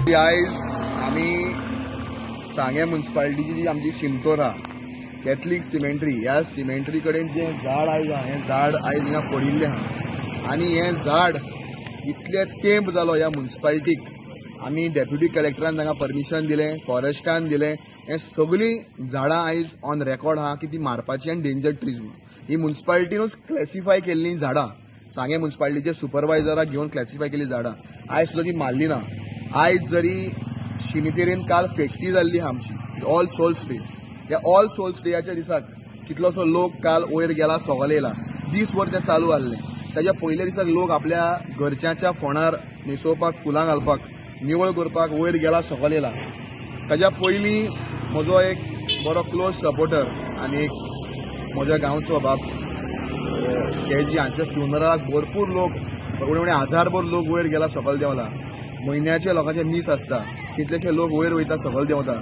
दी आयज आमी सांगे म्युनिसिपालिटीची जी आमची शिमतोर आहा कॅथलीक सिमेंट्री ह्या सिमेंट्री कडेन जें झाड आयज आहा हें झाड आयज हिंगा पडिल्लें आहा आनी हें झाड इतलें तेंप जालो ह्या म्युनिसिपालिटीक आमी डेप्युटी कलेक्टरान तांकां परमिशन दिलें फॉरेस्टान दिलें हें सगळीं झाडां आयज ऑन रेकॉर्ड आहा की ती मारपाची आनी डेंजर ट्रीज म्हणून ही म्युनिसिपालिटीनूच क्लॅसिफाय केल्लीं झाडां सांगे म्युनिसिपालिटीचे सुपरवायझराक घेवन क्लॅसिफाय केल्लीं झाडां आयज सुद्दां ती मारली ना आयज जरी शिमितेरेन काल फेक्टी जाल्ली आहा आमची ऑल सोल्स डे ह्या ऑल सोल्स डेच्या दिसाक कितलोसो लोक काल वयर गेला सोगले येयला दीसभर तें चालू आसलें ताच्या पयल्या दिसाक लोक आपल्या घरच्यांच्या फोंडार न्हेसोवपाक फुलां घालपाक निवळ करपाक वयर गेला सोगले येयला ताच्या पयलीं म्हजो एक बरो क्लोज सपोर्टर आनी एक म्हज्या गांवचो बाब ते जी हांच्या फ्युनरलाक भरपूर लोक उणे हजारभर लोक वयर गेला सकयल देंवला म्हयन्याचे लोकांचे मीस आसता कितलेशे लोक वयर वयता सकयल देंवता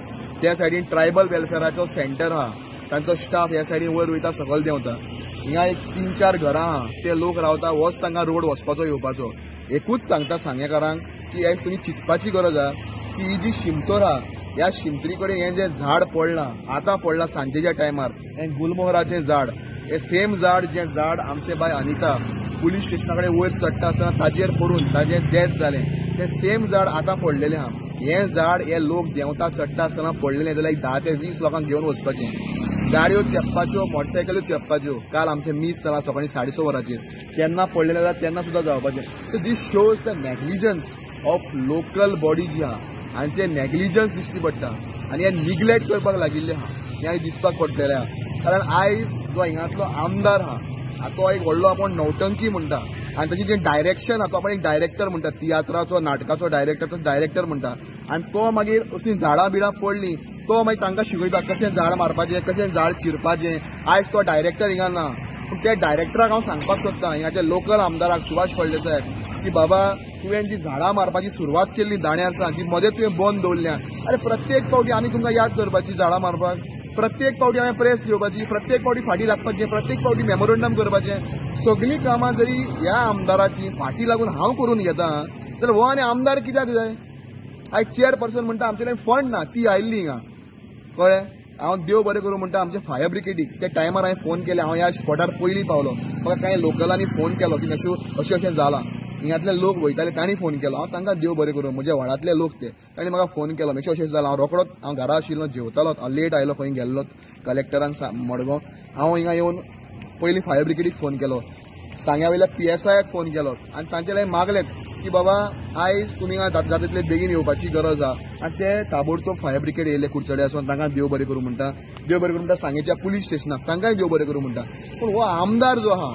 त्या सायडीन ट्रायबल वेलफेअराचो सेंटर आहा तांचो स्टाफ ह्या सायडीन वयर वयता सकयल देंवता हिंगा एक 3-4 घरां आहा ते लोक रावता होच तांकां रोड वचपाचो येवपाचो एकूच सांगता सांगेकारांक की आयज तुमी चिंतपाची गरज आहा की ही जी शिमतोर आहा ह्या शिमतरी कडेन हें जें झाड पडलां आतां पडलां सांजेच्या टायमार हें गुलमोहराचें झाड हे सेम झाड जें झाड आमचे बाय अनिता पुलीस स्टेशना कडेन वयर चडटा आसतना ताजेर पडून ताजें डेथ जालें तें सेम झाड आतां पडलेलें आहा हें झाड हे लोक देंवता चडटा आसतना पडलेलें जाल्यार 10 ते 20 लोकांक घेवन वचपाचें गाडयो चेप्पाच्यो मोटरसायकल्यो चेप्पाच्यो काल आमचें मीस जालां सकाळीं 6:30 वरांचेर केन्ना पडलेलें जाल्यार तेन्ना सुद्दां जावपाचें so this shows the negligence of local body जी आहा हांचे नेग्लिजन्स दिश्टी पडटा आनी हें निग्लेक्ट करपाक लागिल्लें आहा हें आयज दिसपाक पडटलें आहा कारण आयज जो हिंगांतलो आमदार आहा तो एक व्हडलो आपूण नौटंकी म्हणटा आनी ताची जें डायरेक्शन आहा तो आपण एक डायरेक्टर म्हणटा तियात्राचो नाटकाचो डायरेक्टर म्हणटा आनी तो मागीर असलीं झाडां बिडां पडलीं तो मागीर तांकां शिकयता कशें झाड मारपाचें कशें झाड चिरपाचें आयज तो डायरेक्टर हिंगा ना पूण त्या डायरेक्टराक हांव सांगपाक सोदतां हिंगाच्या लोकल आमदाराक सुभाष फळदेसायाक की बाबा तुवें जी झाडां मारपाची सुरवात केल्ली दाण्यार ती मदें तुवें बंद दवरल्या अरे प्रत्येक फावटी आमी तुमकां याद करपाची झाडां मारपाक प्रत्येक फावटी हांवें प्रेस घेवपाची प्रत्येक फावटी फाटीं लागपाचें प्रत्येक फावटी मेमोरंडम करपाचें सगळीं कामां जरी ह्या आमदाराची फाटीं लागून हांव करून घेता जाल्यार हो आनी आमदार कित्याक जाय आयज चेअरपर्सन म्हणटा आमचे कडेन फंड ना ती आयिल्ली हिंगा कळ्ळें हांव देव बरें करूं म्हणटा आमच्या फायर ब्रिगेडीक त्या टायमार हांवें फोन केले हांव ह्या स्पॉटार पयलीं पावलो म्हाका कांय लोकलांनी फोन केलो की अशें अशें जालां हिंगातले लोक वयताले तांणी फोन केलो हांव तांकां देव बरें करूं म्हज्या वाड्यातले लोक ते तांणी म्हाका फोन केलो मातशें अशें जालां हांव रोखडोच हांव घरा आशिल्लो जेवतालो हांव लेट आयलो खंय गेल्लो कलेक्टरान मडगांव हांव हिंगा येवन पयलीं फायर ब्रिगेडीक फोन केलो सांग्या वयल्या PSIक फोन केलो आनी तांचे मागलें की बाबा आयज तुमी हिंगा जाता तितले बेगीन येवपाची गरज आहा आनी ते ताबडतोब फायर ब्रिगेड येयले कुडचडे आसून तांकां देव बरें करूं म्हणटा देव बरें करूं म्हणटा सांगेच्या पुलीस स्टेशनाक तांकांय देव बरें करूं म्हणटा पूण हो आमदार जो आहा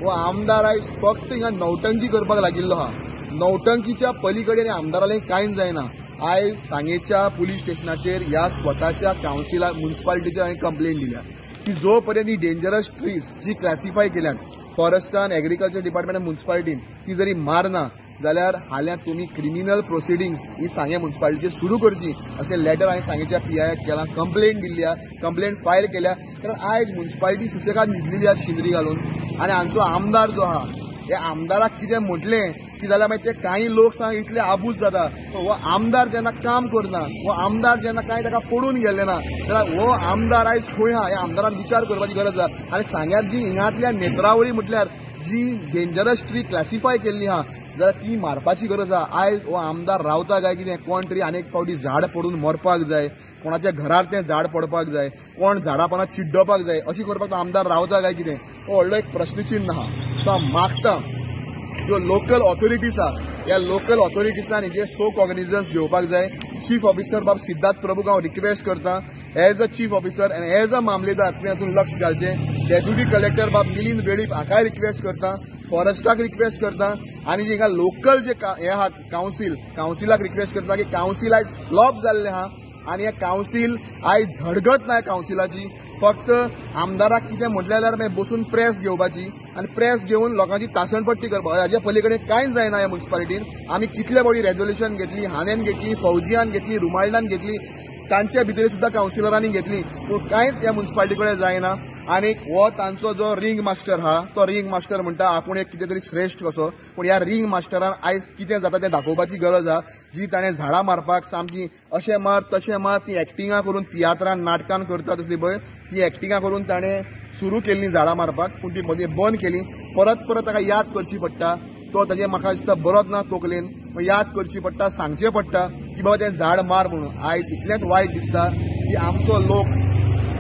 हो आमदार आयज फक्त हिंगा नौटंकी करपाक लागिल्लो आहा नौटंकीच्या पलीकडेन आमदारालें कांयच जायना आयज सांगेच्या पुलीस स्टेशनाचेर ह्या स्वताच्या कावन्सिलाक म्युनिसिपालिटीचेर हांवें कंप्लेंट दिल्या की जो पर्यंत ही डेंजरस ट्रीज जी क्लॅसिफाय केल्यात फॉरेस्टान एग्रीकल्चर डिपार्टमेंट म्युनिसिपालिटीन ती जरी मारना जाल्यार हाल्यार तुमी क्रिमिनल प्रोसिडींग्स ही सांगे म्युनिसिपालिटीचेर सुरू करची अशें लेटर हांवें सांगेच्या PIक केलां कंप्लेंट दिल्ल्या कंप्लेंट फायल केल्या कारण आयज म्युनिसिपालिटी सुशेगाद न्हिदलेली आसा शिंदरी घालून आनी हांचो आमदार जो आहा ह्या आमदाराक कितें म्हटलें की जाल्यार मागीर ते कांय लोक सांग इतले आबूज जाता हो आमदार जेन्ना काम करना हो आमदार जेन्ना कांय ताका पडून गेल्ले ना जाल्यार हो आमदार आयज खंय आहा ह्या आमदारान विचार करपाची गरज आहा आनी सांग्यात जी हिंगातल्या नेत्रावळी म्हटल्यार जी डेंजरस ट्री क्लॅसिफाय केल्ली आहा जाल्यार ती मारपाची गरज आहा आयज हो आमदार रावता काय कितें कोण तरी आनेक फावटी झाड पडून मरपाक जाय कोणाच्या घरार तें झाड पडपाक जाय कोण झाडां पोंदा चिड्डोवपाक जाय अशी करपाक तो आमदार रावता काय कितें हो व्हडलो एक प्रश्नचिन्ह आहा सो हांव मागता ज्यो लोकल ऑथॉरिटीज आहा ह्या लोकल ऑथॉरिटीजान हेजे सो कॉग्निजन्स घेवपाक जाय चीफ ऑफिसर बाब सिद्धार्थ प्रभूक हांव रिक्वेस्ट करता as a chief officer end as a मामलेदार तुवें हातूंत लक्ष घालचें डेप्युटी कलेक्टर बाब मिलिंद वेळीप हाकाय रिक्वेस्ट करता फॉरेस्टाक रिक्वेस्ट करता आनी जे हिंगा लोकल जे हे आहात कावन्सिलाक रिक्वेस्ट करता की कावन्सील आयज फ्लॉप जाल्लें आहा आनी हे कावन्सील आयज धडगत ना कावन्सिलाची फक्त आमदाराक कितें म्हटलें जाल्यार मागीर बसून प्रेस घेवपाची आनी प्रेस घेवन लोकांची तासणपट्टी करपाक हाजे पलीकडे कांयच जायना ह्या म्युनिसिपालिटीन आमी कितले फावटी रेजोल्युशन घेतली हांवें घेतली फौजियान घेतली रुमाल्डान घेतली तांचे भितर सुद्दां कावन्सिलरांनी घेतली पूण कांयच ह्या म्युनिसिपालिटी कडेन जायना आणि हो तांचो जो रिंग मास्टर हा तो रिंग मास्टर म्हणटा आपूण एक कितें तरी श्रेष्ठ कसो, पूण ह्या रिंग मास्टरान आयज कितें जाता तें दाखोवपाची गरज आहा. जी ताणें झाडां मारपाक सामकी अशें मार तशें मार ती एक्टिंगां करून तियात्रान नाटकान करता तसली पळय ती एक्टिंगां करून ताणें सुरू केल्ली झाडां मारपाक, पूण ती मदीं बंद केली. परत परत ताका याद करची पडटा. तो ताजें म्हाका दिसता बरोच ना तकलेन याद करची पडटा, सांगचें पडटा की बाबा तें झाड मार म्हणून. आयज इतलेंच वायट दिसता की आमचो लोक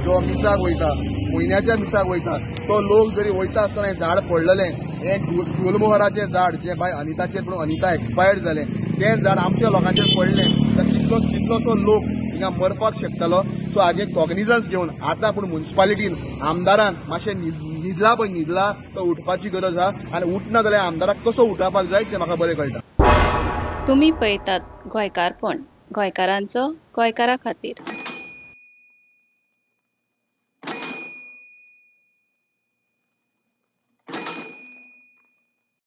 जो मिसाक वयता, म्हयन्याच्या मिसाक वयता, तो लोक जरी वयता आसतना हें झाड पडलेलें, हें गुलमोहराचें झाड जें बाय अनिताचेर पूण अनिता एक्सपायर्ड जालें, तें झाड आमच्या लोकांचेर पडलें तर कितलोसो लोक हिंगा मरपाक शकतालो. सो हाजे कॉग्निजन्स घेवन आतां पूण म्युन्सिपालिटीन आमदारान मातशें न्हिदला तो उठपाची गरज आहा आनी उठना जाल्यार आमदाराक कसो उठावपाक जाय तें म्हाका बरें कळटा. तुम्ही पळयतात गोंयकारपण, गोंयकारांचो गोंयकारा खातीर.